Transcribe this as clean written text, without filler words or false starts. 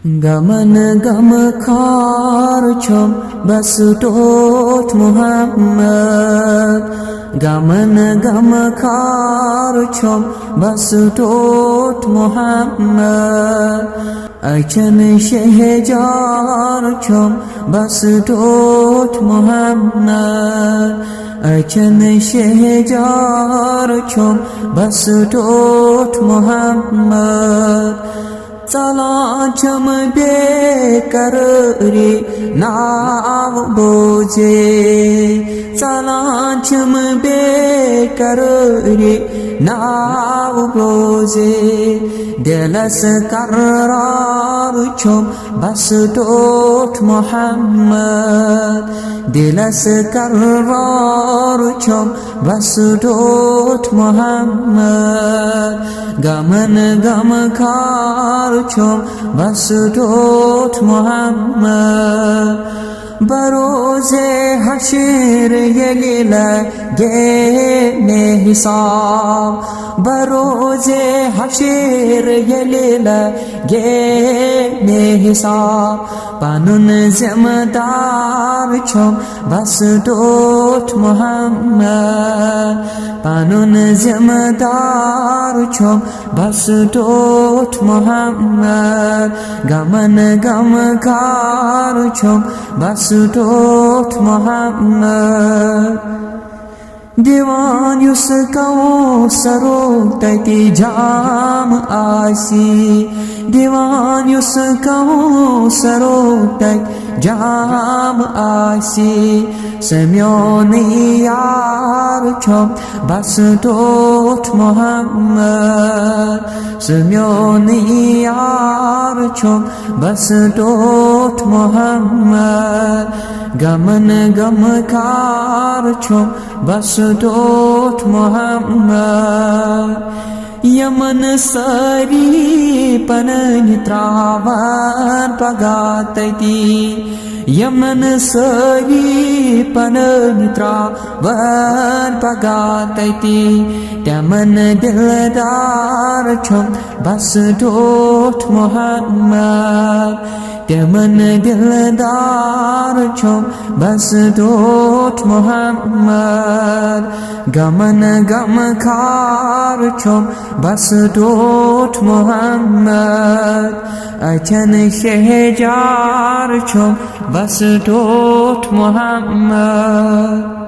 गमन गम खार छम बस टोट मुहम्मद गमन गम खार छम बस टोट मुहम्मद अचन शहजार छम बस टोट मुहम्मद अचन शहजार छम बस टोट मुहम्मद चला छम बेकरारी नाव बोझे चला छम बेकरारी नाव बोझे दिलस करार छम बस टोट मुहम्मद दिलस करार छम बस टोट मुहम्मद गमन गम खार छम बस टोट मुहम्मद बरोज़े हशर यली लगे ने हिसाब बरोज़े हशर यली लगे ने हिसाब पनुन ज़िम्मेदार छम बस टोट मुहम्मद पनुन ज़िम्मेदार छम बस टोट मुहम्मद गमन गम खार छम बस टोट मुहम्मद दीवान युस कौसरो तति जाम आसी दीवान युस कौसरो तति जाम आसी सम्योन यार छम बस टोट मुहम्मद सम्योन यार छम बस टोट मुहम्मद गमन गम खार छम बस टोट मुहम्मद यमन सारी पनन त्रावन पगातती यमन सारी पनन त्रावन पगातती तमन दिलदार छम बस टोट मुहम्मद तमन दिलदार छम बस टोट मुहम्मद गमन गम खार छम बस टोट मुहम्मद अचन शहजार छम बस टोट मुहम्मद।